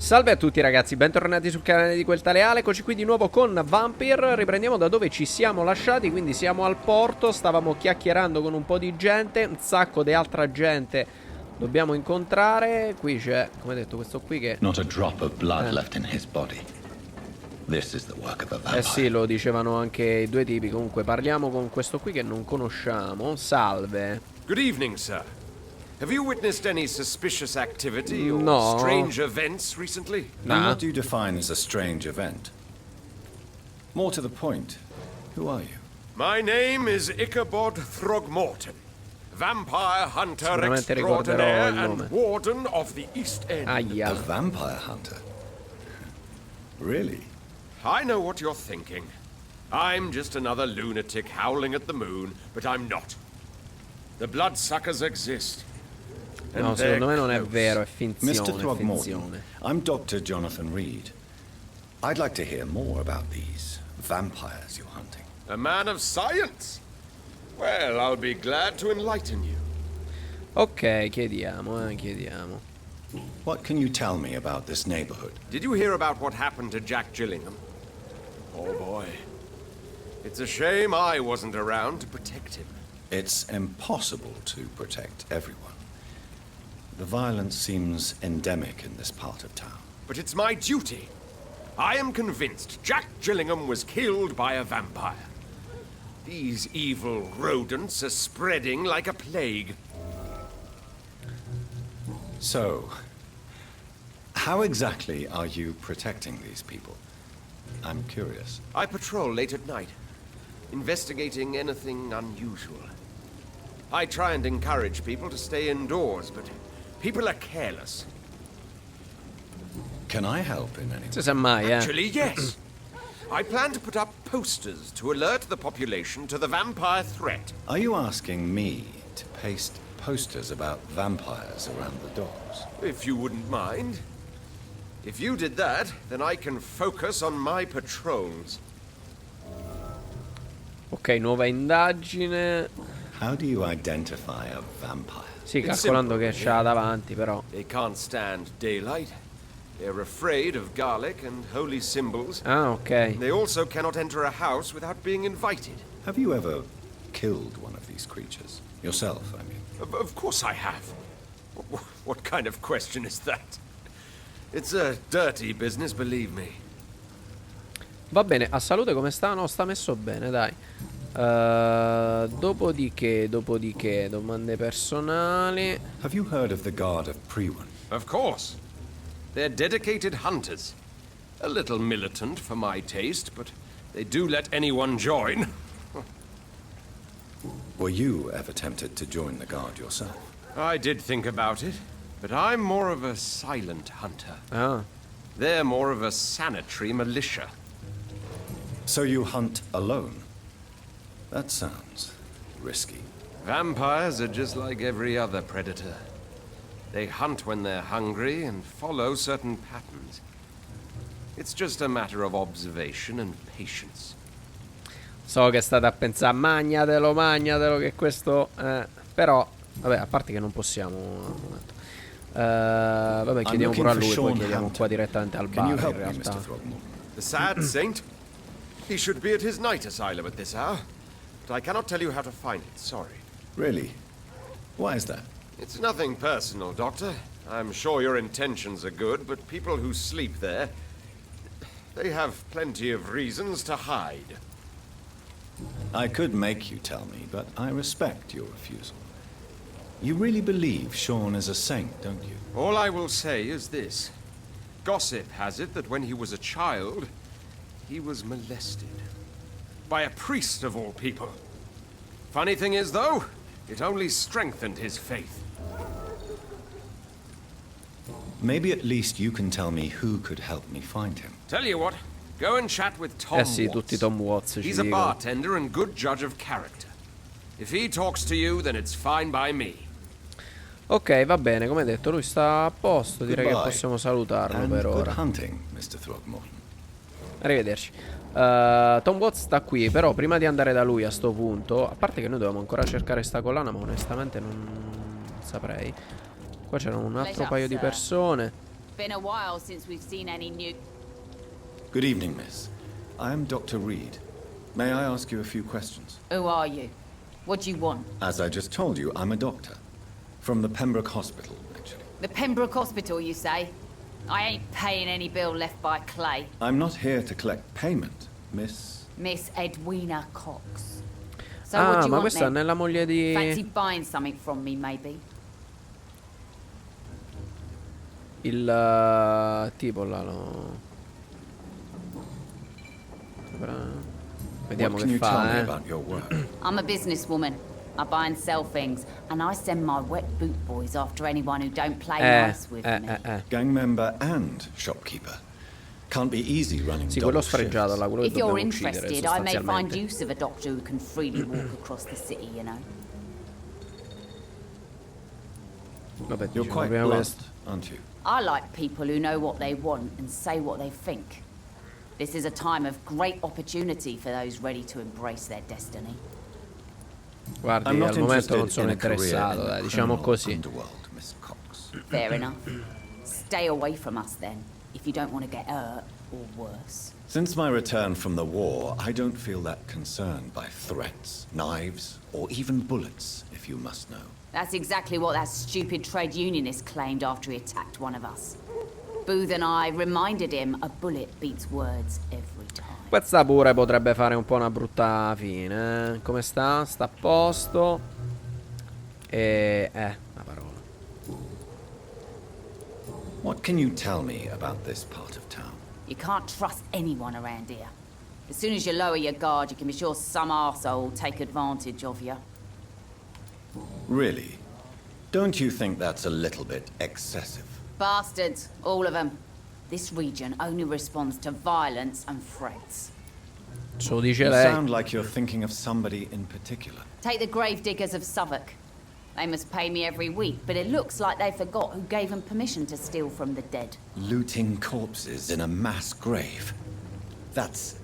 Salve a tutti ragazzi, bentornati sul canale di QuelTaleAle. Eccoci qui di nuovo con Vampyr. Riprendiamo da dove ci siamo lasciati, quindi siamo al porto. Stavamo chiacchierando con un po' di gente, un sacco di altra gente dobbiamo incontrare. Qui c'è, come detto, questo qui che... Not a drop of blood left in his body. This is the work of a vampire. Eh sì, lo dicevano anche i due tipi. Comunque parliamo con questo qui che non conosciamo. Salve. Good evening, sir. Have you witnessed any suspicious activity or No. strange events recently? And what do you define as a strange event? More to the point, who are you? My name is Ichabod Throgmorton, vampire hunter Sicuramente ricorderò extraordinaire il nome. and warden of the East End. A Aia. vampire hunter? Really? I know what you're thinking. I'm just another lunatic howling at the moon, but I'm not. The bloodsuckers exist. No, secondo me non è vero, è finzione, Mr. è Throgmorton, finzione. I'm Dr. Jonathan Reed. I'd like to hear more about these vampires you're hunting. A man of science. Well, I'll be glad to enlighten you. Ok, chiediamo. What can you tell me about this neighborhood? Did you hear about what happened to Jack Gillingham? Oh boy. It's a shame I wasn't around to protect him. It's impossible to protect everyone. The violence seems endemic in this part of town. But it's my duty. I am convinced Jack Gillingham was killed by a vampire. These evil rodents are spreading like a plague. So, how exactly are you protecting these people? I'm curious. I patrol late at night, investigating anything unusual. I try and encourage people to stay indoors, but people are careless. Can I help in any way? Se sa mai, Actually, yes. I plan to put up posters to alert the population to the vampire threat. Are you asking me to paste posters about vampires around the doors? If you wouldn't mind. If you did that, then I can focus on my patrols. Ok, nuova indagine. How do you identify a vampire? Sì, It's calcolando simple, che c'ha davanti, però. They can't stand daylight. They're afraid of garlic and holy symbols. Ah, ok. They also cannot enter a house without being invited. Have you ever killed one of these creatures? Yourself, I mean. Of course I have. What kind of question is that? It's a dirty business, believe me. Va bene, a salute come sta? No, sta messo bene, dai. Dopodiché, domande personali. Have you heard of the Guard of Prewan? Of course. They're dedicated hunters. A little militant for my taste, but they do let anyone join. Were you ever tempted to join the Guard yourself? I did think about it, but I'm more of a silent hunter. Ah, They're more of a sanitary militia. So you hunt alone? That sounds risky. Vampires are just like every other predator. They hunt when they're hungry and follow certain patterns. It's just a matter of observation and patience. so che state a pensare, magnatelo, che questo... però, vabbè, a parte che non possiamo al momento. Vabbè, chiediamo pure a lui, poi chiediamo qua direttamente al Can you bar, in help me, realtà. Mr. Throgmorton? The sad saint? He should be at his night asylum at this hour. But I cannot tell you how to find it, sorry. Really? Why is that? It's nothing personal, Doctor. I'm sure your intentions are good, but people who sleep there, they have plenty of reasons to hide. I could make you tell me, but I respect your refusal. You really believe Sean is a saint, don't you? All I will say is this. Gossip has it that when he was a child, he was molested. By a priest of all people. Funny thing is, though, it only strengthened his faith. Maybe at least you can tell me who could help me find him. Tell you what, go and chat with Tom Sì, Watts. tutti Tom Watts ci He's a dicono. bartender and good judge of character. If he talks to you, then it's fine by me. Ok, va bene, come detto, lui sta a posto, direi che Goodbye. possiamo salutarlo And per good ora. hunting, Mr. Throgmorton. Arrivederci. Tom Watts sta qui, però prima di andare da lui a sto punto, a parte che noi dobbiamo ancora cercare sta collana, ma onestamente non saprei. Qua c'era un altro paio di persone. been a while since we've seen any new... Good evening, miss. I am Dr. Reed. May I ask you a few questions? Who are you? What do you want? As I just told you, I'm a doctor. From the Pembroke Hospital, actually. The Pembroke Hospital, you say? I ain't paying any bill left by Clay. I'm not here to collect payment, miss. Miss Edwina Cox. So what do you ma want questa è then? nella moglie Fancy di... buying something from me, maybe? Il tipo là Vediamo What can che you tell me fa, about your work? I'm a businesswoman. I buy and sell things, and I send my wet boot boys after anyone who don't play nice with me. Gang member and shopkeeper. Can't be easy running Sì, quello double sfregiato shifts. là, quello che If you're dobbiamo uccidere interested, I may find sostanzialmente. use of a doctor who can freely walk across the city, you know. Vabbè, You're diciamo quite prima blunt, questo. aren't you? I like people who know what they want and say what they think. This is a time of great opportunity for those ready to embrace their destiny. Guardi, I'm not al momento non interested sono in a career interessato, in the dai, diciamo criminal così. underworld, Miss Cox. Fair enough. Stay away from us then, if you don't want to get hurt or worse. Since my return from the war, I don't feel that concerned by threats, knives, or even bullets, if you must know. That's exactly what that stupid trade unionist claimed after he attacked one of us. Booth and I reminded him a bullet beats words every time. Questa pure potrebbe fare un po' una brutta fine, eh. Come sta? Sta a posto. La parola. What can you tell me about this part of town? You can't trust anyone around here. As soon as you lower your guard, you can be sure some arsehole will take advantage of you. Really? Don't you think that's a little bit excessive? Bastards, all of them. This region only responds to violence and threats. Ce lo dice You lei. sound like you're thinking of somebody in particular. Take the gravediggers of Southwark. They must pay me every week, but it looks like they forgot who gave them permission to steal from the dead. Looting corpses in a mass grave. That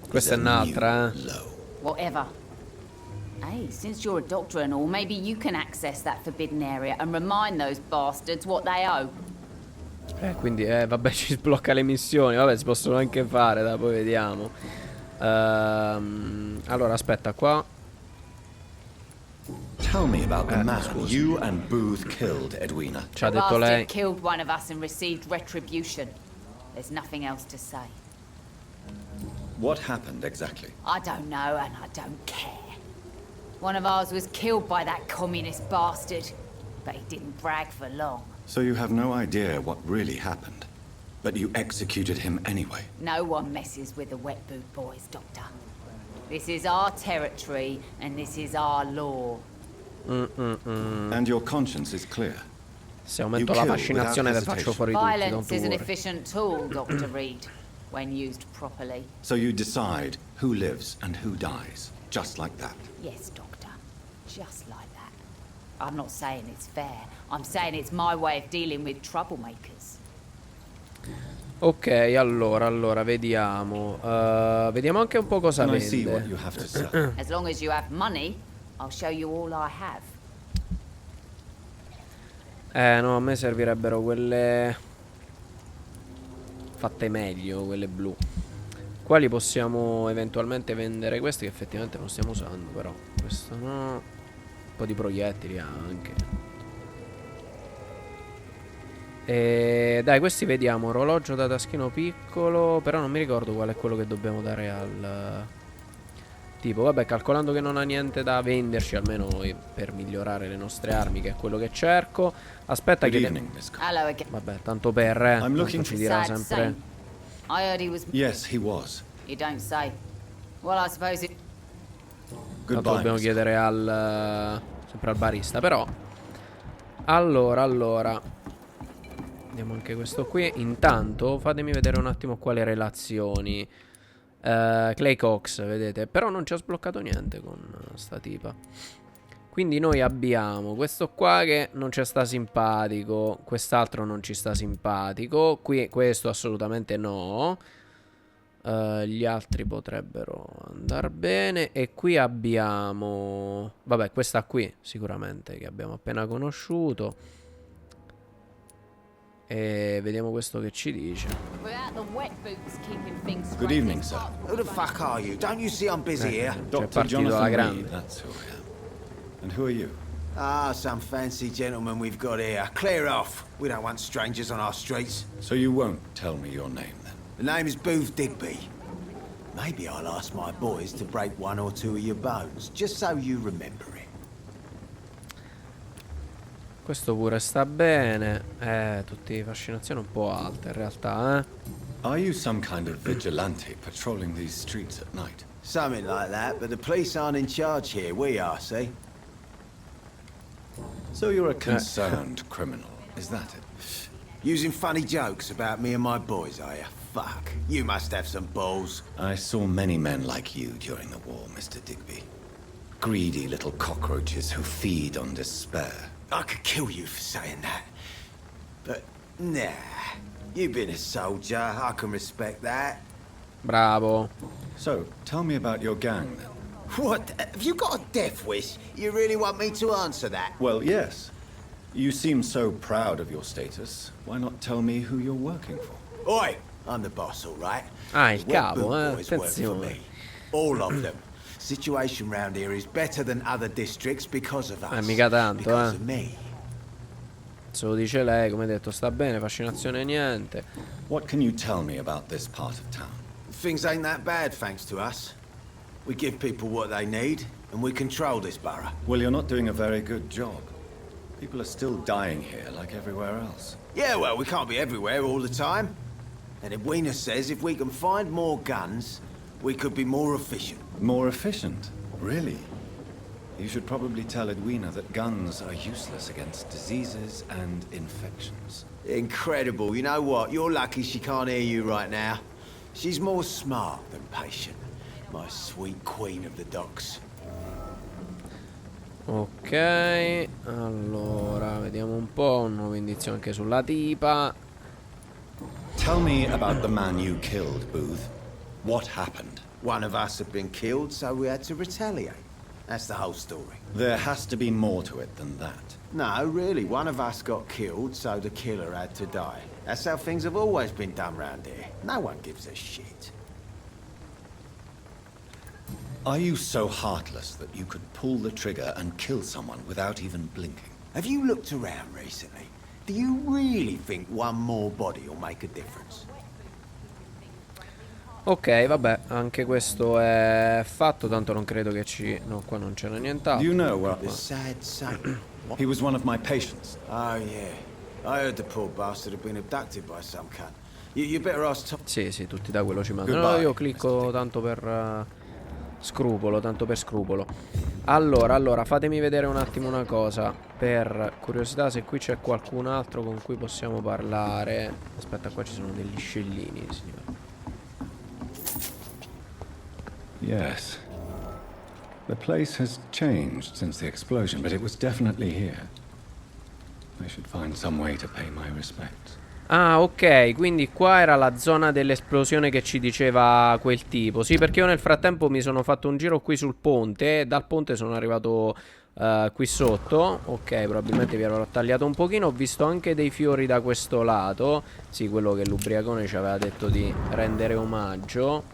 Questa è is a un'altra, new low. Whatever. Hey, since you're a doctor and all, maybe you can access that forbidden area and remind those bastards what they owe. Quindi vabbè, ci sblocca le missioni. Vabbè, si possono anche fare, dai, poi vediamo. Allora, aspetta, qua. Tell me about the man you and Booth killed, Edwina. Ci ha detto lei. Bastard killed one of us and received retribution. There's nothing else to say. What happened exactly? I don't know and I don't care. One of ours was killed by that communist bastard, but he didn't brag for long. So you have no idea what really happened, but you executed him anyway. No one messes with the wet boot boys, Doctor. This is our territory and this is our law. And your conscience is clear. Se aumento la fascinazione te faccio fuori tutti, don't Violence is an worry. efficient tool, Dr. Reed, when used properly. So you decide who lives and who dies, just like that. Yes, Doctor. Just like that. I'm not saying it's fair. I'm saying it's my way of dealing with troublemakers. Ok, allora, vediamo. Vediamo anche un po' cosa Can I see what vende. you have to sell? As long as you have money, I'll show you all I have. No, a me servirebbero quelle fatte meglio, quelle blu. Quali possiamo eventualmente vendere? Questi che effettivamente non stiamo usando, però. Questo no. Un po' di proiettili anche. Dai, questi vediamo. Orologio da taschino piccolo. Però non mi ricordo qual è quello che dobbiamo dare al tipo. Vabbè, calcolando che non ha niente da venderci, almeno per migliorare le nostre armi, che è quello che cerco. Aspetta Good che... evening, Miss Cox. Hello again. Vabbè, tanto per... I'm tanto looking ci for- dirà Sad sempre... same. I heard he was... Yes, he was. You don't say. Well, I suppose it... Tanto Goodbye, dobbiamo Miss chiedere al... sempre al barista, però... Allora... Vediamo anche questo qui. Intanto fatemi vedere un attimo quali relazioni. Clay Cox, vedete. Però non ci ha sbloccato niente con sta tipa. Quindi noi abbiamo questo qua che non ci sta simpatico. Quest'altro non ci sta simpatico. Qui questo assolutamente no. Gli altri potrebbero andare bene. E qui abbiamo... Vabbè, questa qui sicuramente che abbiamo appena conosciuto. E vediamo questo che ci dice. Without the wet boots keeping things Good straight evening, in sir. park. Who the fuck are you? Don't you see I'm busy here? C'è Dr. partito la Jonathan grande. Reed, that's who I am. And who are you? Ah, some fancy gentleman we've got here. Clear off. We don't want strangers on our streets. So you won't tell me your name, then? The name is Booth Digby. Maybe I'll ask my boys to break one or two of your bones, just so you remember it. Questo pure sta bene. Tutte fascinazioni un po' alte in realtà, eh. Are you some kind of vigilante patrolling these streets at night? Something like that, but the police aren't in charge here. We are, see? So you're a concerned criminal, is that it? Using funny jokes about me and my boys, are you? Fuck. You must have some balls. I saw many men like you during the war, Mr. Digby. Greedy little cockroaches who feed on despair. I could kill you for saying that. But, nah. You've been a soldier. I can respect that. Bravo. So, tell me about your gang, then. What? Have you got a death wish? You really want me to answer that? Well, yes. You seem so proud of your status. Why not tell me who you're working for? Oi! I'm the boss, all right? Ah, il The Wet capo, Boot boys work for attenzione. me. All of them. Situation round here is better than other districts because of us. mica tanto, because of me. Se lo dice lei, come detto, sta bene, fascinazione niente. What can you tell me about this part of town? Things ain't that bad, thanks to us. We give people what they need, and we control this borough. Well, you're not doing a very good job. People are still dying here like everywhere else. Yeah, well, we can't be everywhere all the time. And Edwina says if we can find more guns, we could be more efficient. More efficient? Really? You should probably tell Edwina that guns are useless against diseases and infections. Incredible. You know what? You're lucky she can't hear you right now. She's more smart than patient. My sweet queen of the docks. Ok, allora, vediamo un po', un nuovo indizio anche sulla tipa. Tell me about the man you killed, Booth. What happened? One of us had been killed, so we had to retaliate. That's the whole story. There has to be more to it than that. No, really, one of us got killed, so the killer had to die. That's how things have always been done round here. No one gives a shit. Are you so heartless that you could pull the trigger and kill someone without even blinking? Have you looked around recently? Do you really think one more body will make a difference? Ok, vabbè, anche questo è fatto, tanto non credo che ci... No, qua non c'era Do nient'altro. you know where... The sad saint. He was one of my patients. Oh, yeah. I heard the poor bastard had been abducted by some cunt. You better ask Tom. Sì, sì, tutti da quello ci mandano. No, Goodbye, io clicco tanto per scrupolo, tanto per scrupolo. Allora, fatemi vedere un attimo una cosa. Per curiosità, se qui c'è qualcun altro con cui possiamo parlare. Aspetta, qua ci sono degli scellini, signore. Yes. The place has changed since the explosion, but it was definitely here. I should find some way to pay my respects. Ah, ok, quindi qua era la zona dell'esplosione che ci diceva quel tipo. Sì, perché io nel frattempo mi sono fatto un giro qui sul ponte e dal ponte sono arrivato qui sotto. Ok, probabilmente vi avrò tagliato un pochino. Ho visto anche dei fiori da questo lato. Sì, quello che l'ubriacone ci aveva detto di rendere omaggio.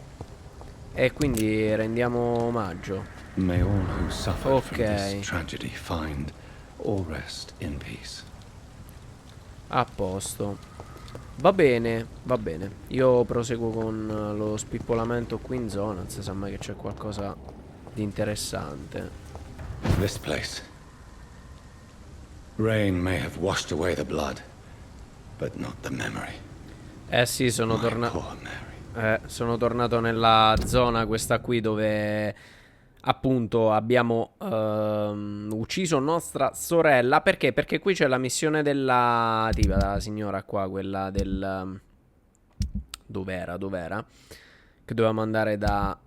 E quindi rendiamo omaggio. May all who suffered from Okay. this tragedy find all rest in peace. A posto. Va bene, va bene. Io proseguo con lo spippolamento qui in zona. Non si sa mai che c'è qualcosa di interessante. This place. Rain may have washed away the blood, but not the memory. Eh sì, sono My tornato. poor Mary. Sono tornato nella zona questa qui dove appunto abbiamo ucciso nostra sorella. Perché? Perché qui c'è la missione della tipa, la signora qua, quella del... Dov'era? Che dovevamo andare da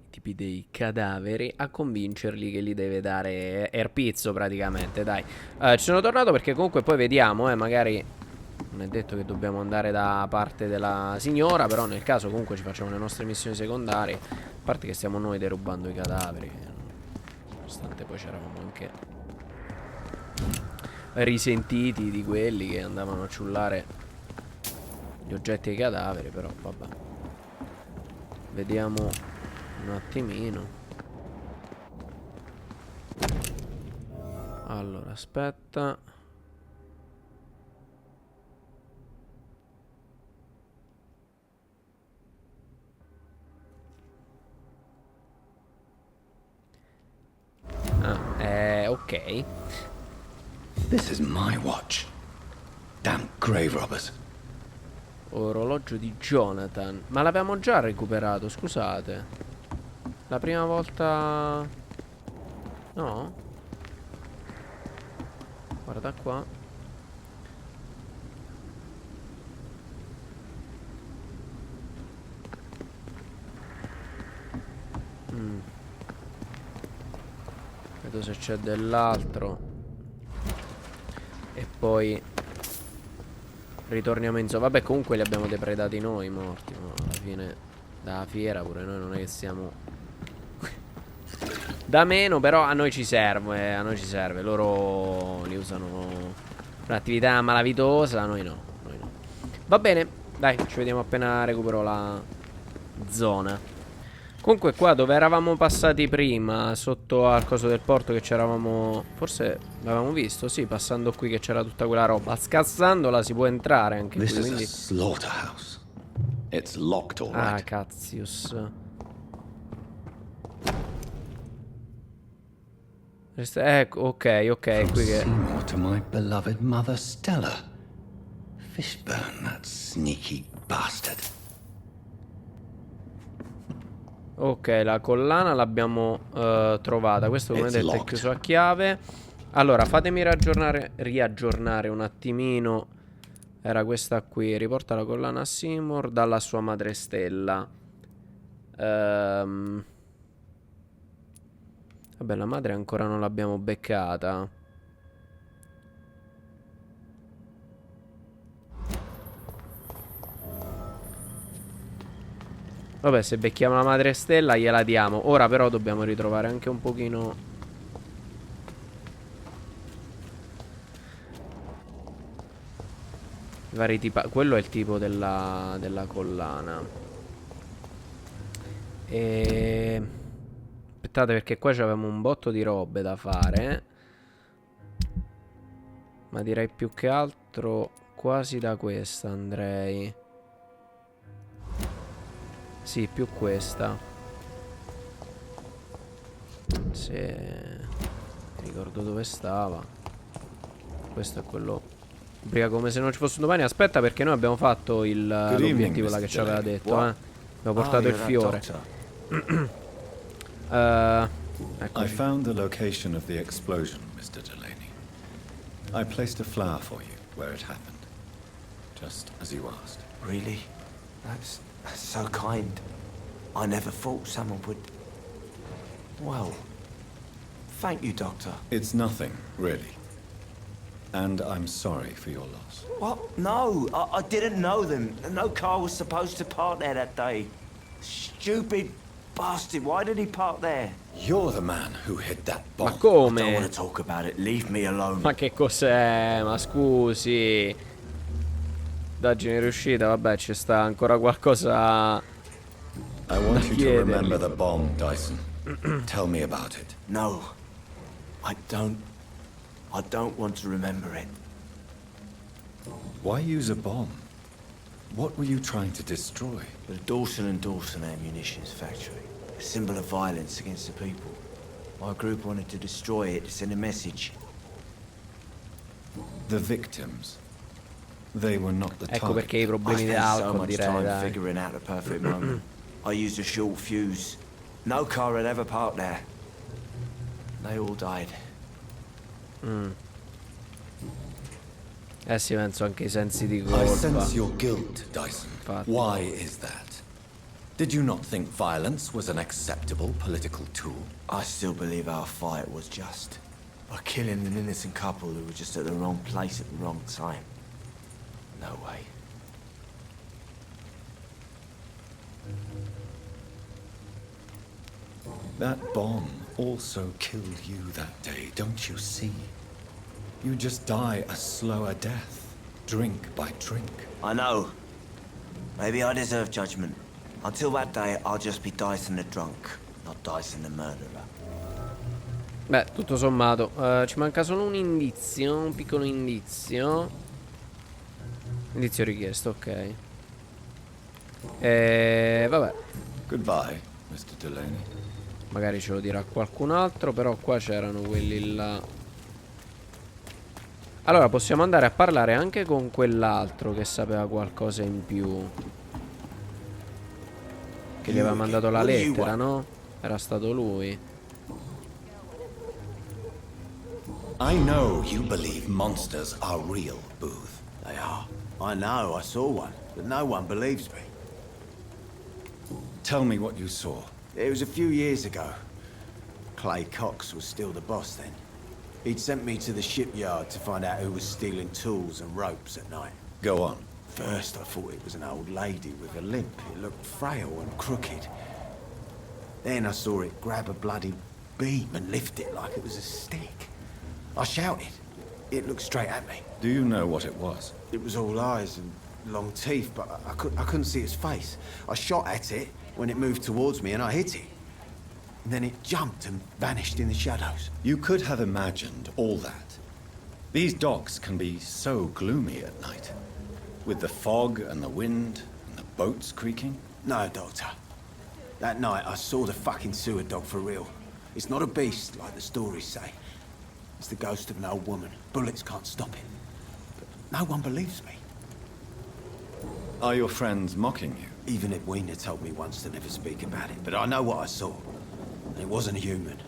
i tipi dei cadaveri a convincerli che gli deve dare Erpizzo praticamente, dai. Ci sono tornato perché comunque poi vediamo, magari... Non è detto che dobbiamo andare da parte della signora, però nel caso comunque ci facciamo le nostre missioni secondarie. A parte che stiamo noi derubando i cadaveri. Nonostante poi c'eravamo anche risentiti di quelli che andavano a ciullare gli oggetti ai cadaveri, però vabbè. Vediamo un attimino. Allora, aspetta. Ok. This is my watch. Damn grave robbers. Orologio di Jonathan. Ma l'avevamo già recuperato, scusate. La prima volta... No? Guarda qua. Vedo se c'è dell'altro. E poi ritorniamo in zona. Vabbè, comunque li abbiamo depredati noi, morti. No, alla fine dalla fiera pure noi non è che siamo da meno, però a noi ci serve, a noi ci serve. Loro li usano per un'attività malavitosa, a noi no, noi no. Va bene, dai, ci vediamo appena recupero la zona. Comunque qua dove eravamo passati prima, sotto al coso del porto che c'eravamo... Forse l'avevamo visto, sì, passando qui che c'era tutta quella roba. Scazzandola si può entrare anche qui, This is a quindi... slaughterhouse. It's locked, all Ah, right. cazzius. Ecco, ok, From qui che... Seymour to my beloved mother Stella. Fishburne, that sneaky bastard. Ok, la collana l'abbiamo trovata. Questo come It's detto è locked. chiuso a chiave. Allora, fatemi riaggiornare un attimino. Era questa qui. Riporta la collana a Seymour dalla sua madre Stella. Vabbè, la madre ancora non l'abbiamo beccata. Vabbè, se becchiamo la madre Stella gliela diamo. Ora però dobbiamo ritrovare anche un pochino... i vari tipi. Quello è il tipo della collana. Aspettate, perché qua c'avevamo un botto di robe da fare. Ma direi più che altro quasi da questa andrei. Sì, più questa. Se ricordo dove stava. Questo è quello. Ubriaco come se non ci fosse un domani. Aspetta, perché noi abbiamo fatto l'obiettivo là che ci aveva detto, Abbiamo portato il fiore. I found the location of the explosion, Mr. Delaney. I placed a flower for you where it happened, just as you asked. Really? That's so kind. I never thought someone would... Well, thank you, Doctor. It's nothing, really. And I'm sorry for your loss. What? No, I didn't know them. No car was supposed to park there that day. Stupid bastard, why did he park there? You're the man who hid that Ma bomb. I don't want come? to talk about it, leave me alone. Ma che cos'è? Ma scusi. Indagine riuscita, vabbè, ci sta ancora qualcosa. I want you to chiedergli. remember the bomb, Dyson. Tell me about it. No, I don't want to remember it. Why use a bomb? What were you trying to destroy? The Dawson and Dawson ammunitions factory. A symbol of violence against the people. My group wanted to destroy it to send a message. The victims. They were not the Ecco target. perché i I problemi di spent so alcol, much direi, time dai. figuring out the perfect moment. I used a short fuse. No car had ever parked there. They all died. Eh sì, penso anche i sensi di I colpa. sense your guilt, Dyson. Infatti. Why is that? Did you not think violence was an acceptable political tool? I still believe our fight was just. By killing an innocent couple who were just at the wrong place at the wrong time. No way. That bomb also killed you that day, don't you see? You just die a slower death, drink by drink. I know. Maybe I deserve judgment. Until that day, I'll just be Dyson the drunk, not Dyson the murderer. Beh, tutto sommato, ci manca solo un indizio, un piccolo indizio. Indizio richiesto, ok. Vabbè. Goodbye, Mr. Delaney. Magari ce lo dirà qualcun altro, però qua c'erano quelli là. Allora, possiamo andare a parlare anche con quell'altro che sapeva qualcosa in più. Che gli aveva mandato la lettera, no? Era stato lui. I know you believe monsters are real, Booth. They are. I know, I saw one, but no one believes me. Tell me what you saw. It was a few years ago. Clay Cox was still the boss then. He'd sent me to the shipyard to find out who was stealing tools and ropes at night. Go on. First, I thought it was an old lady with a limp. It looked frail and crooked. Then I saw it grab a bloody beam and lift it like it was a stick. I shouted. It looked straight at me. Do you know what it was? It was all eyes and long teeth, but I couldn't see its face. I shot at it when it moved towards me and I hit it. And then it jumped and vanished in the shadows. You could have imagined all that. These docks can be so gloomy at night. With the fog and the wind and the boats creaking. No, Doctor. That night I saw the fucking sewer dog for real. It's not a beast like the stories say. It's the ghost of an old woman. Bullets can't stop it. But no one believes me. Are your friends mocking you? Even Edwina told me once to never speak about it, but I know what I saw. And it wasn't a human.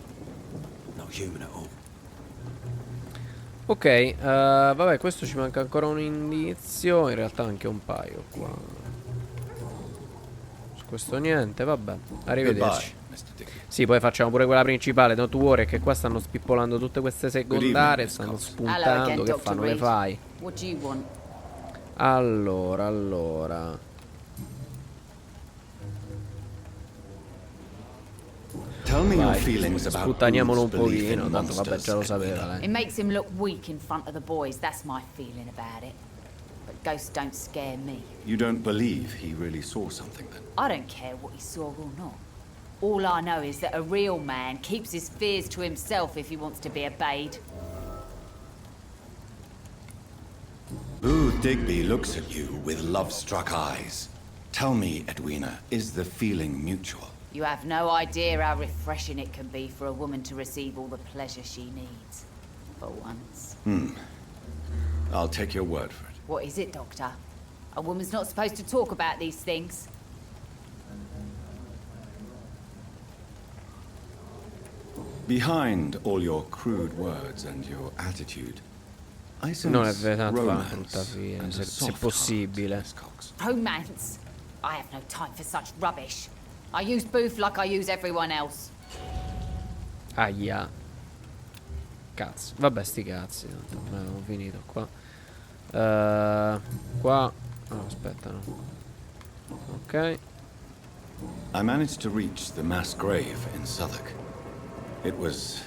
Not human at all. Ok, vabbè, questo ci manca ancora un indizio. In realtà anche un paio qua. Su questo niente, vabbè. Arrivederci. Sì, poi facciamo pure quella principale. Don't worry, che qua stanno spippolando tutte queste secondarie. Stanno spuntando. Che fanno le fai? Allora. Tell me your feelings about Sputtaniamolo un Booth's belief pochino, in tanto vabbè, monsters, già lo sapeva Edwina. lei. It makes him look weak in front of the boys. That's my feeling about it. But ghosts don't scare me. You don't believe he really saw something then? I don't care what he saw or not. All I know is that a real man keeps his fears to himself if he wants to be obeyed. Booth Digby looks at you with love-struck eyes. Tell me, Edwina, is the feeling mutual? You have no idea how refreshing it can be for a woman to receive all the pleasure she needs. For once. I'll take your word for it. What is it, Doctor? A woman's not supposed to talk about these things. Behind all your crude words and your attitude, I Non è sense vero, fa romance brutta fine, and a se soft possibile. heart, Miss Cox. Romance? I have no time for such rubbish. I use Booth like I use everyone else. Aia. Cazzo. Vabbè, sti cazzi. Tanto abbiamo finito qua. Qua. No, aspetta, no. Ok. I managed to reach the mass grave in Southwark. It was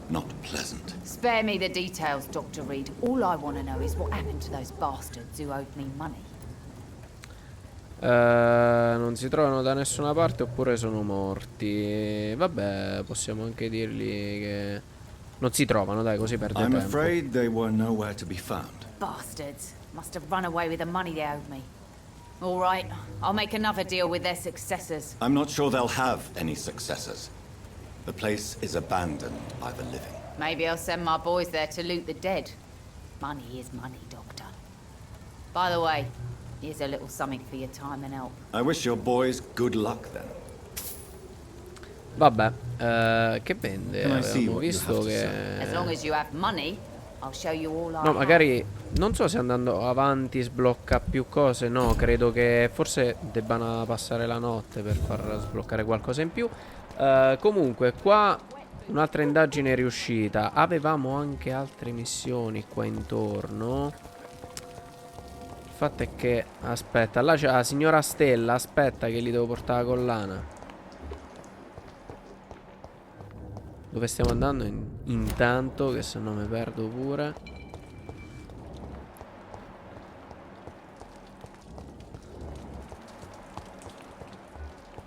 not pleasant. Spare me the details, Dr. Reed. All I want to know is what happened to those bastards who owed me money. Non si trovano da nessuna parte oppure sono morti. Vabbè, possiamo anche dirgli che non si trovano, dai, così perde I'm tempo. afraid they were nowhere to be found. Bastards. Must have run away with the money they owed me. All right, I'll make another deal with their successors. I'm not sure they'll have any successors. The place is abandoned by the living. Maybe I'll send my boys there to loot the dead. Money is money, Doctor. By the way, here's a little something for your time and help. I wish your boys good luck then. Vabbè, che vende? Can I see Avevamo what you visto have to che... As long as you have money, I'll show you all I No, have. magari... Non so se andando avanti sblocca più cose. No, credo che forse debbano passare la notte per far sbloccare qualcosa in più. Comunque, qua un'altra indagine riuscita. Avevamo anche altre missioni qua intorno. Il fatto è che... Aspetta, là c'è la signora Stella. Aspetta che gli devo portare la collana. Dove stiamo andando? Intanto, che se no mi perdo pure.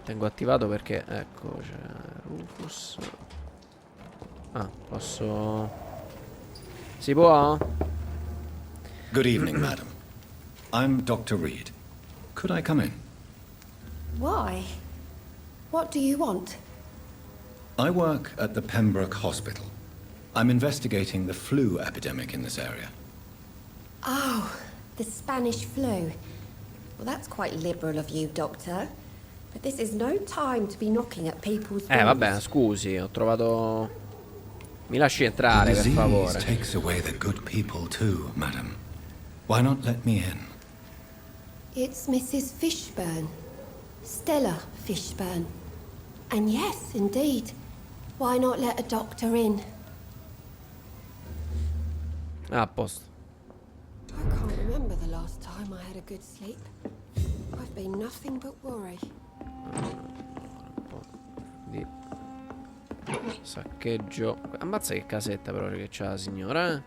Tengo attivato perché, ecco, c'è Rufus. Ah, posso... Si può? Good evening, madam. I'm Dr. Reed. Could I come in? Why? What do you want? I work at the Pembroke Hospital. I'm investigating the flu epidemic in this area. Oh, the Spanish flu. Well, that's quite liberal of you, Doctor. But this is no time to be knocking at people's doors. Vabbè, scusi, ho trovato... Mi lasci entrare, per favore. Disease takes away the good people too, madam. Why not let me in? It's Mrs. Fishburne. Stella Fishburne. And yes, indeed. Why not let a doctor in? Ah, a posto. I can't remember the last time I had a good sleep. I've been nothing but worry. Un po' di saccheggio. Ammazza che casetta però che c'ha la signora, eh?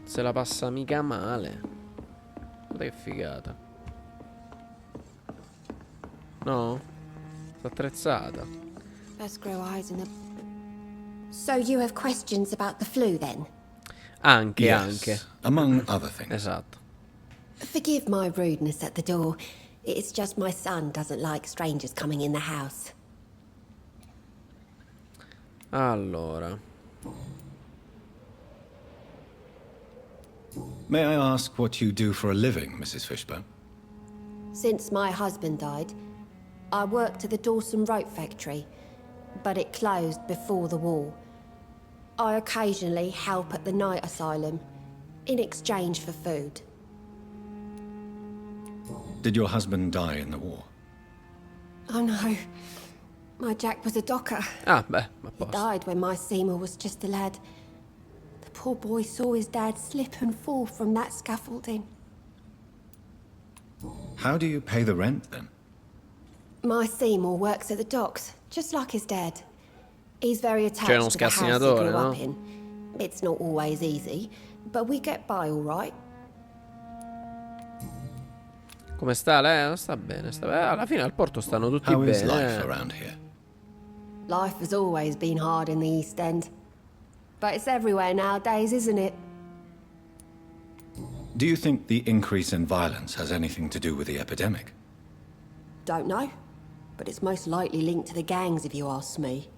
Se la passa mica male. Guarda che figata. No? Sta attrezzata. Best grow eyes in the... So you have questions about the flu then? Anche, Yes, anche. among other things. Esatto. Forgive my rudeness at the door. It's just my son doesn't like strangers coming in the house. Allora. May I ask what you do for a living, Mrs. Fishburne? Since my husband died, I worked at the Dawson Rope Factory, but it closed before the war. I occasionally help at the night asylum, in exchange for food. Did your husband die in the war? Oh no, my Jack was a docker. Ah, beh, a He posto. died when my Seymour was just a lad. The poor boy saw his dad slip and fall from that scaffolding. How do you pay the rent then? My Seymour works at the docks, just like his dad. He's very attached C'è uno to the house he scassinatore, grew no? up in. It's not always easy, but we get by all right. Come sta lei? Sta bene, sta bene. Alla fine al porto stanno tutti How is life bene. around here? Life has always been hard in the East End. But it's everywhere nowadays, isn't it? Do you think the increase in violence has anything to do with the epidemic? Don't know. But it's most likely linked to the gangs, if you ask me.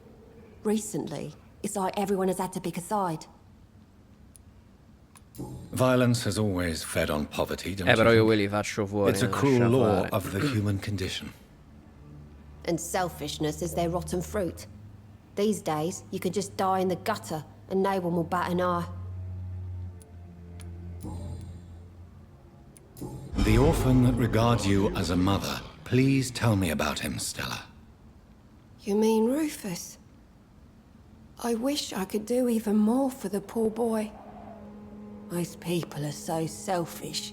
Recently, it's like everyone has had to pick a side. Violence has always fed on poverty, don't Però you io think? quelli faccio fuori. It's a cruel law of the human condition. And selfishness is their rotten fruit. These days, you can just die in the gutter and no one will bat an eye. The orphan that regards you as a mother. Please tell me about him, Stella. You mean Rufus? I wish I could do even more for the poor boy. Most people are so selfish.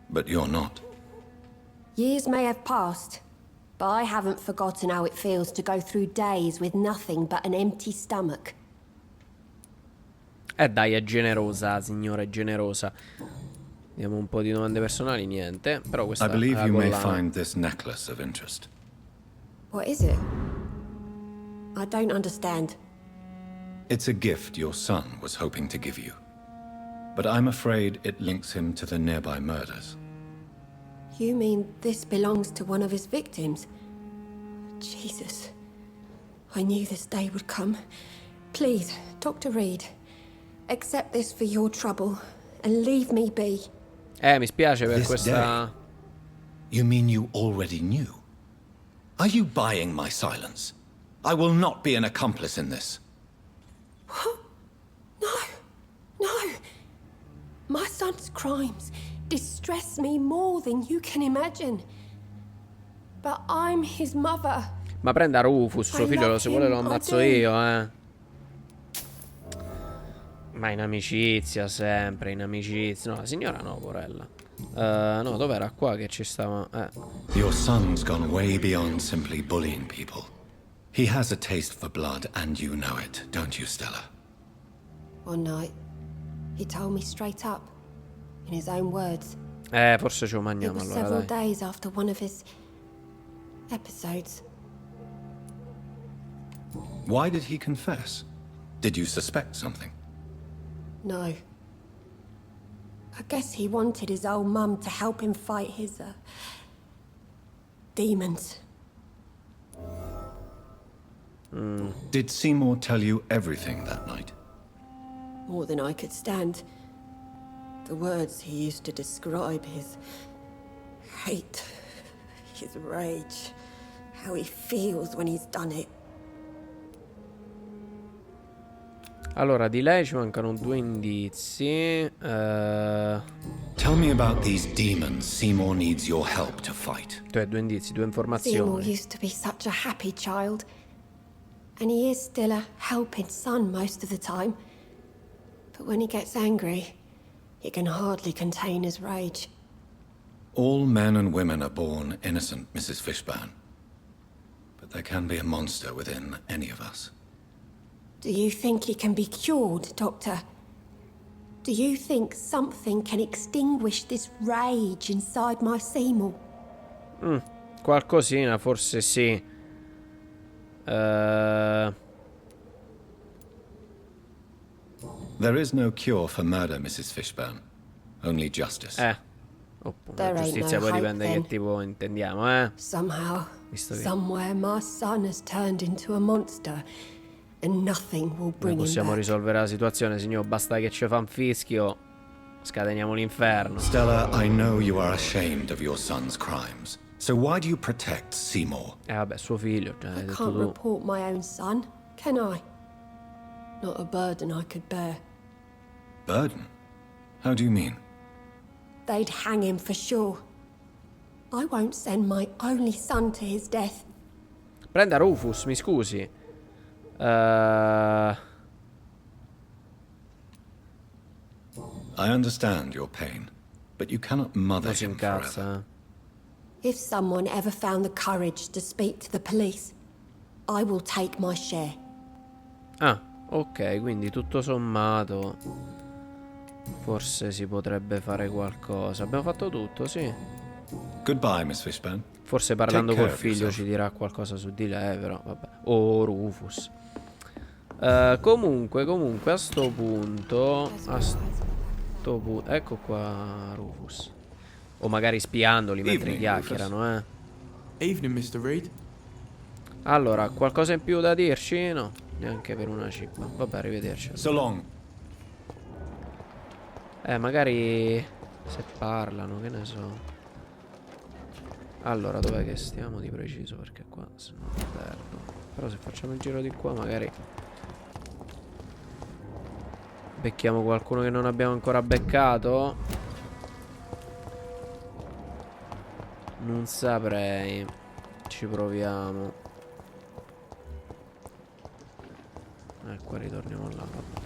But you're not. Years may have passed, but I haven't forgotten how it feels to go through days with nothing but an empty stomach. Dai, è generosa, signora, è generosa. Vediamo un po' di domande personali, niente. Però questa I believe è la you may collana. find this necklace of interest. What is it? I don't understand. It's a gift your son was hoping to give you. But I'm afraid it links him to the nearby murders. You mean this belongs to one of his victims? Jesus. I knew this day would come. Please, Dr. Reed, accept this for your trouble and leave me be. Mi spiace per This questa... day? You mean you already knew? Are you buying my silence? I will not be an accomplice in this. No. My son's crimes distress me more than you can imagine. But I'm his mother. Ma prenda Rufus, suo I figlio, love se vuole lo him, I ammazzo do. io, Ma in amicizia, sempre, in amicizia. No, la signora no, porella. No, dov'era qua che ci stava? Your son's gone way beyond simply bullying people. He has a taste for blood, and you know it, don't you, Stella? One night, he told me straight up, in his own words. Forse ce lo It mangiamo was allora, several dai. days after one of his episodes. Why did he confess? Did you suspect something? No. I guess he wanted his old mum to help him fight his, demons. Did Seymour tell you everything that night? More than I could stand. The words he used to describe his hate, his rage, how he feels when he's done it. Allora, di lei ci mancano 2 indizi. Tell me about these demons Seymour needs your help to fight. 2 indizi, 2 Seymour informazioni. used to be such a happy child. And he is still a helping son most of the time. But when he gets angry, he can hardly contain his rage. All men and women are born innocent, Mrs. Fishburne. But there can be a monster within any of us. Do you think he can be cured, Doctor? Do you think something can extinguish this rage inside my Seymour? Qualcosina, forse sì. There is no cure for murder, Mrs. Fishburne. Only justice. Appunto, There ain't giustizia no poi hope, dipende then. che tipo intendiamo, Somehow, Visto che somewhere, my son has turned into a monster, and nothing will Noi bring him possiamo back. risolvere la situazione, signor. Basta che ci fa un fischio. Scateniamo l'inferno. Stella, I know you are ashamed of your son's crimes. So why do you protect Seymour? Vabbè, suo figlio, già I hai detto can't tu. report my own son, can I? Not a burden I could bear. Burden? How do you mean? They'd hang him for sure. I won't send my only son to his death. Prenda Rufus, mi scusi. I understand your pain, but you cannot mother Non si him forever. incazza. If someone ever found the courage to speak to the police, I will take my share. Ah, ok, quindi tutto sommato forse si potrebbe fare qualcosa. Abbiamo fatto tutto, sì. Goodbye, Miss Fishburne. Forse parlando Take col care of yourself. figlio ci dirà qualcosa su di lei, però vabbè. O Rufus. Comunque, a sto punto, ecco qua Rufus. O magari spiandoli mentre Evening, chiacchierano, Evening, Mr. Reed. Allora, qualcosa in più da dirci? No, neanche per una cippa. Vabbè, arrivederci. So long. Magari se parlano, che ne so. Allora, dov'è che stiamo di preciso? Perché qua se no mi perdo. Però se facciamo il giro di qua magari becchiamo qualcuno che non abbiamo ancora beccato. Non saprei. Ci proviamo. Qua ritorniamo là. Vabbè.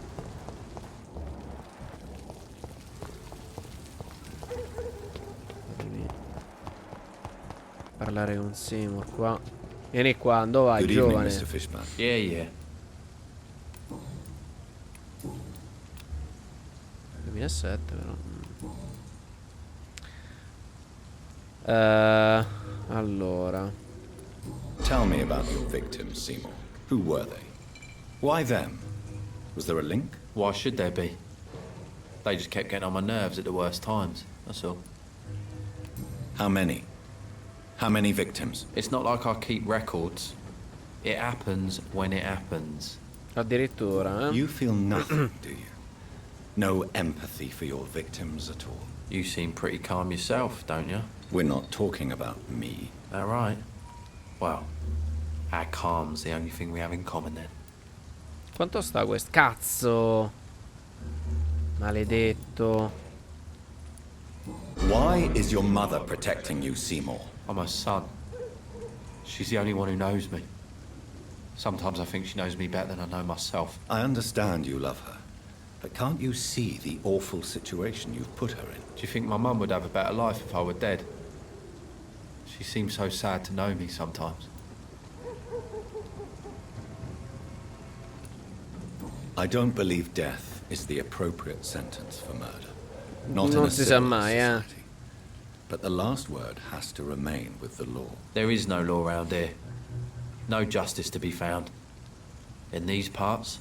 Parlare con Seymour qua. Vieni qua, dove vai, Good evening, giovane? Mr. Fishburne. Yeah. 2007 però. Allora. Tell me about your victims, Seymour. Who were they? Why them? Was there a link? Why should there be? They just kept getting on my nerves at the worst times, that's all. How many? How many victims? It's not like I keep records. It happens when it happens. Addirittura, You feel nothing, do you? No empathy for your victims at all? You seem pretty calm yourself, don't you? We're not talking about me. That right? Well, our calm's the only thing we have in common then. Quanto sta questo? Cazzo! Maledetto. Why is your mother protecting you, Seymour? I'm her son. She's the only one who knows me. Sometimes I think she knows me better than I know myself. I understand you love her, but can't you see the awful situation you've put her in? Do you think my mum would have a better life if I were dead? She seems so sad to know me sometimes. I don't believe death is the appropriate sentence for murder. Not in Non a si sa civilized mai, society. but the last word has to remain with the law. There is no law around here. No justice to be found. In these parts,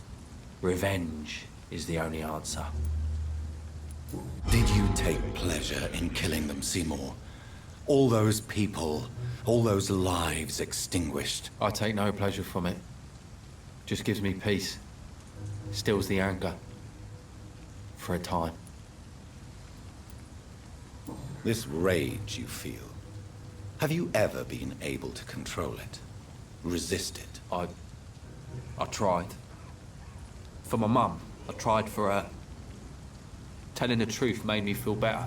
revenge is the only answer. Did you take pleasure in killing them, Seymour? All those people, all those lives extinguished. I take no pleasure from it. Just gives me peace. Stills the anger. For a time. This rage you feel, have you ever been able to control it? Resist it? I tried. For my mum, I tried for her. Telling the truth made me feel better.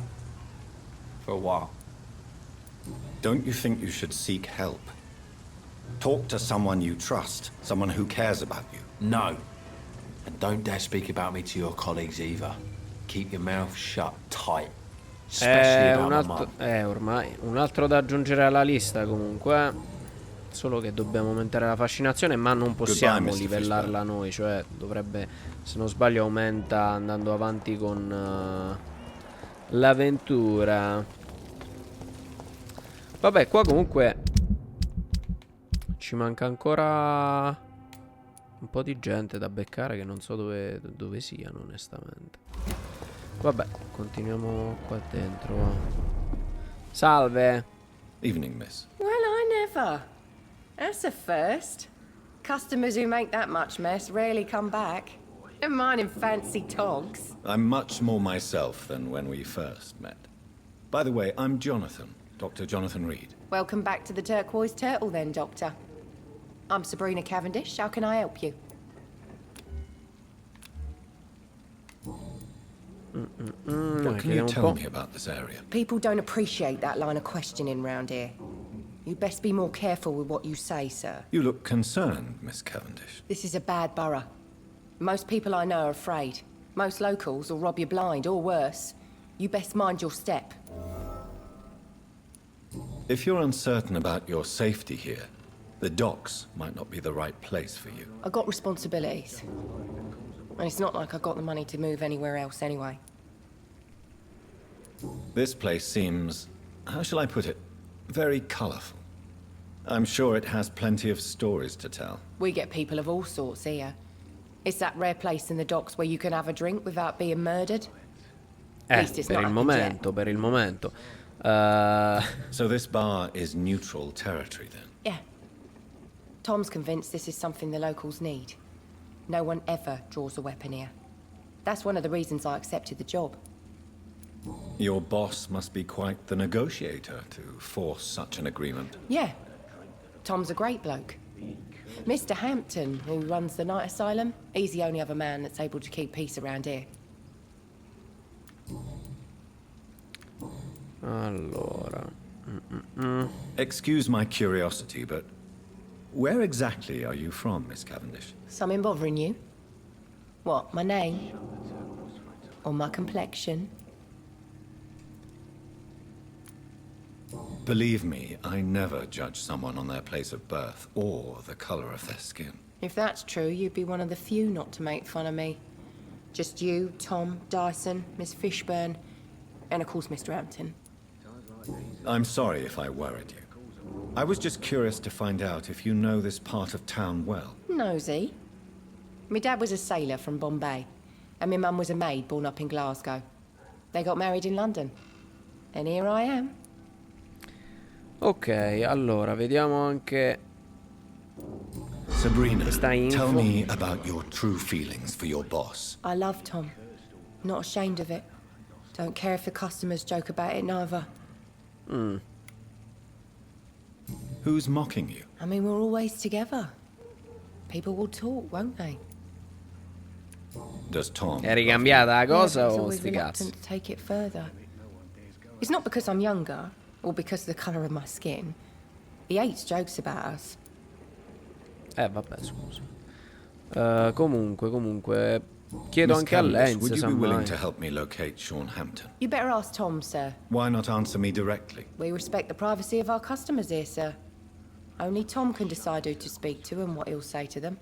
For a while. Don't you think you should seek help? Talk to someone you trust, someone who cares about you. No. And don't dare speak about me to your colleagues either. Keep your mouth shut tight. Especially about my mum. Ormai un altro da aggiungere alla lista comunque. Solo che dobbiamo aumentare la fascinazione, ma non possiamo livellarla noi. Cioè dovrebbe, se non sbaglio, aumenta andando avanti con l'avventura. Vabbè, qua comunque ci manca ancora un po' di gente da beccare, che non so dove siano onestamente. Vabbè, continuiamo qua dentro. Salve. Evening, miss. Well, I never. That's a first. Customers who make that much mess rarely come back. Never mind in fancy togs. I'm much more myself than when we first met. By the way, I'm Jonathan, Dr. Jonathan Reed. Welcome back to the Turquoise Turtle then, Doctor. I'm Sabrina Cavendish. How can I help you? What can you tell me about this area? People don't appreciate that line of questioning round here. You'd best be more careful with what you say, sir. You look concerned, Miss Cavendish. This is a bad borough. Most people I know are afraid. Most locals will rob you blind, or worse. You best mind your step. If you're uncertain about your safety here, the docks might not be the right place for you. I got responsibilities. And it's not like I got the money to move anywhere else anyway. This place seems, how shall I put it, very colorful. I'm sure it has plenty of stories to tell. We get people of all sorts here. It's that rare place in the docks where you can have a drink without being murdered. At least it's per not il happened momento, per il momento. So this bar is neutral territory then? Yeah. Tom's convinced this is something the locals need. No one ever draws a weapon here. That's one of the reasons I accepted the job. Your boss must be quite the negotiator to force such an agreement. Yeah. Tom's a great bloke. Mr. Hampton, who runs the night asylum, he's the only other man that's able to keep peace around here. Allora. Excuse my curiosity, but where exactly are you from, Miss Cavendish? Something bothering you? What, my name? Or my complexion? Believe me, I never judge someone on their place of birth or the color of their skin. If that's true, you'd be one of the few not to make fun of me. Just you, Tom, Dyson, Miss Fishburne, and of course Mr. Hampton. I'm sorry if I worried you. I was just curious to find out if you know this part of town well. Nosy. My dad was a sailor from Bombay, and my mum was a maid born up in Glasgow. They got married in London. And here I am. Ok, allora, vediamo anche Sabrina, questa info. tell me about your true feelings for your boss. I love Tom. Not ashamed of it. Don't care if the customers joke about it neither. Who's mocking you? I mean, we're always together. People will talk, won't they? Does Tom? È ricambiata la cosa Yeah, but he's o always sti cazzi? reluctant to take it further. It's not because I'm younger, or because of the colour of my skin. He hates jokes about us. Vabbè, scusa. Comunque, chiedo Miss anche a lei, Cavendish, would se you sa be willing mai. to help me locate Sean Hampton? You better ask Tom, sir. Why not answer me directly? We respect the privacy of our customers here, sir. Only Tom can decide who to speak to and what he'll say to them.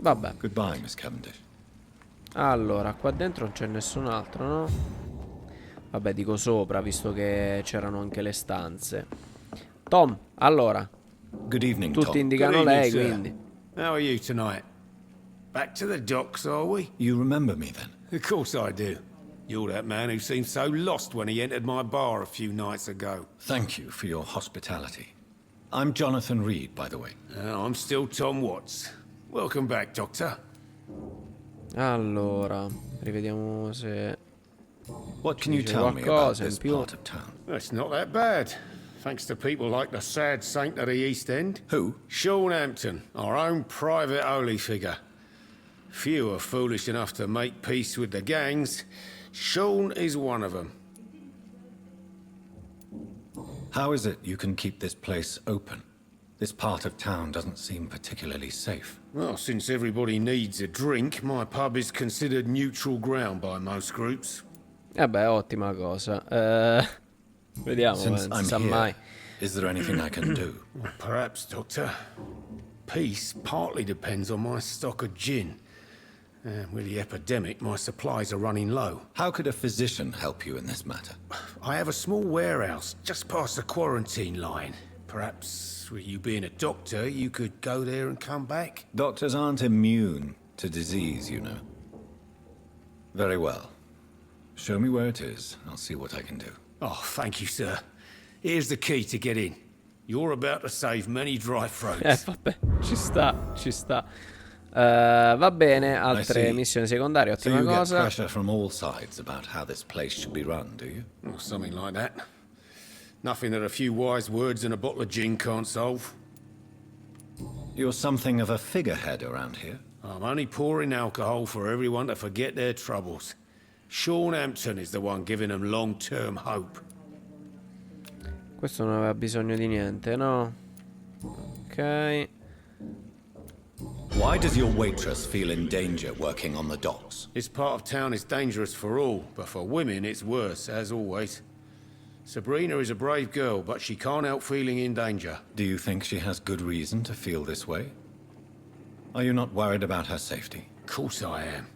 Vabbè. Goodbye, Miss Cavendish. Allora, qua dentro non c'è nessun altro, no? Vabbè, dico sopra, visto che c'erano anche le stanze. Tom, allora. Good evening, Tutti Tom. indicano Good evening, lei, sir. quindi. How are you tonight? Back to the docks, are we? You remember me then? Of course I do. You're that man who seemed so lost when he entered my bar a few nights ago. Thank you for your hospitality. I'm Jonathan Reed, by the way. I'm still Tom Watts. Welcome back, Doctor. Allora, rivediamo se... What can you dice tell me about qualcosa in this più. part of town? It's not that bad. Thanks to people like the sad saint of the East End. Who? Sean Hampton, our own private holy figure. Few are foolish enough to make peace with the gangs. Sean is one of them. How is it you can keep this place open? This part of town doesn't seem particularly safe. Well, since everybody needs a drink, my pub is considered neutral ground by most groups. Vabbè, ottima cosa. Vediamo, Since non I'm si sa here, mai. is there anything I can do? Well, perhaps, Doctor. Peace partly depends on my stock of gin. With the epidemic, my supplies are running low. How could a physician help you in this matter? I have a small warehouse just past the quarantine line. Perhaps, with you being a doctor, you could go there and come back? Doctors aren't immune to disease, you know. Very well. Show me where it is. I'll see what I can do. Oh, thank you, sir. Here's the key to get in. You're about to save many dry throats. Vabbè, ci sta, ci sta. Va bene, altre missioni secondarie, So ottima you get cosa. pressure from all sides about how this place should be run, do you? Or something like that. Nothing that a few wise words and a bottle of gin can't solve. You're something of a figurehead around here. I'm only pouring alcohol for everyone to forget their troubles. Sean Hampton is the one giving them long-term hope. Questo non aveva bisogno di niente, no? Ok. Why does your waitress feel in danger working on the docks? This part of town is dangerous for all, but for women it's worse, as always. Sabrina is a brave girl, but she can't help feeling in danger. Do you think she has good reason to feel this way? Are you not worried about her safety? Of course I am.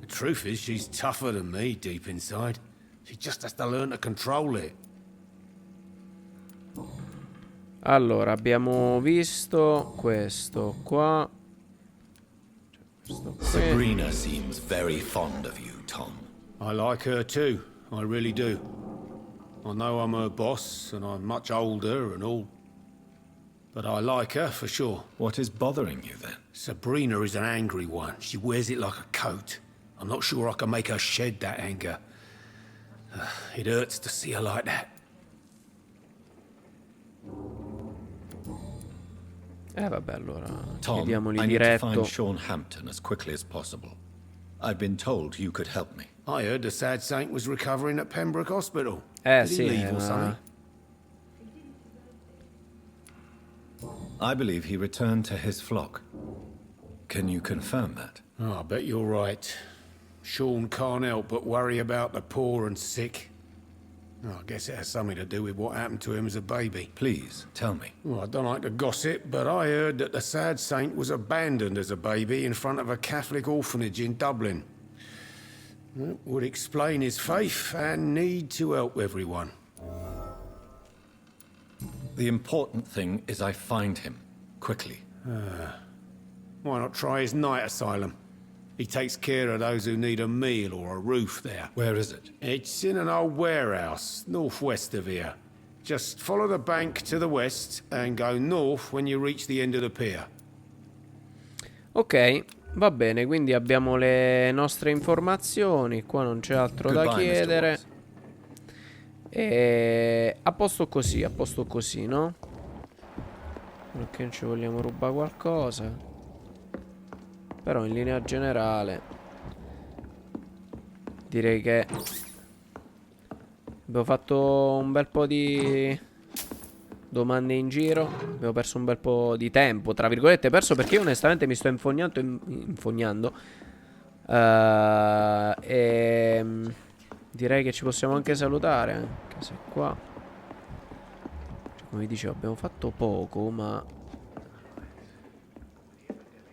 The truth is, she's tougher than me deep inside. She just has to learn to control it. Allora, abbiamo visto questo qua. Questo qui. Sabrina seems very fond of you, Tom. I like her too, I really do. I know I'm her boss, and I'm much older and all. But I like her, for sure. What is bothering you, then? Sabrina is an angry one. She wears it like a coat. I'm not sure I can make her shed that anger. It hurts to see her like that. Vabbè, allora Tom, chiediamoli I need to diretto. find Sean Hampton as quickly as possible. I've been told you could help me. I heard the sad saint was recovering at Pembroke Hospital. Did he Sì, leave or something? I believe he returned to his flock. Can you confirm that? Oh, I bet you're right. Sean can't help but worry about the poor and sick. Oh, I guess it has something to do with what happened to him as a baby. Please, tell me. Well, I don't like to gossip, but I heard that the sad saint was abandoned as a baby in front of a Catholic orphanage in Dublin. That would explain his faith and need to help everyone. The important thing is I find him, quickly. Why not try his night asylum? He takes care of those who need a meal or a roof there. Where is it? It's in an old warehouse, northwest of here. Just follow the bank to the west and go north when you reach the end of the pier. Ok, va bene, quindi abbiamo le nostre informazioni. Qua non c'è altro da chiedere. E a posto così, no? Perché non ci vogliamo rubare qualcosa. Però in linea generale direi che abbiamo fatto un bel po' di domande in giro. Abbiamo perso un bel po' di tempo, tra virgolette perso, perché io onestamente mi sto infognando. E direi che ci possiamo anche salutare, anche se qua, cioè, come vi dicevo, abbiamo fatto poco, ma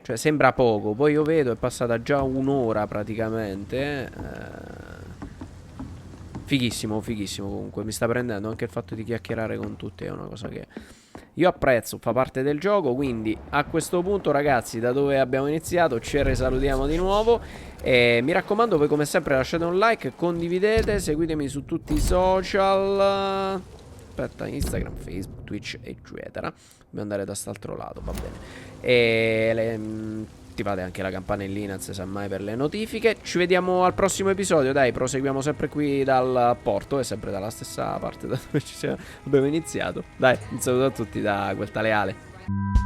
cioè sembra poco, poi io vedo è passata già un'ora praticamente. Fighissimo, fighissimo comunque. Mi sta prendendo anche il fatto di chiacchierare con tutti. È una cosa che io apprezzo, fa parte del gioco. Quindi a questo punto, ragazzi, da dove abbiamo iniziato ci risalutiamo di nuovo. E mi raccomando, voi come sempre lasciate un like, condividete, seguitemi su tutti i social. Aspetta, Instagram, Facebook, Twitch, eccetera. Dobbiamo andare da quest'altro lato, va bene. E attivate anche la campanellina, se sa mai, per le notifiche. Ci vediamo al prossimo episodio. Dai, proseguiamo sempre qui dal porto. E sempre dalla stessa parte da dove abbiamo iniziato. Dai, un saluto a tutti da QuelTaleAle.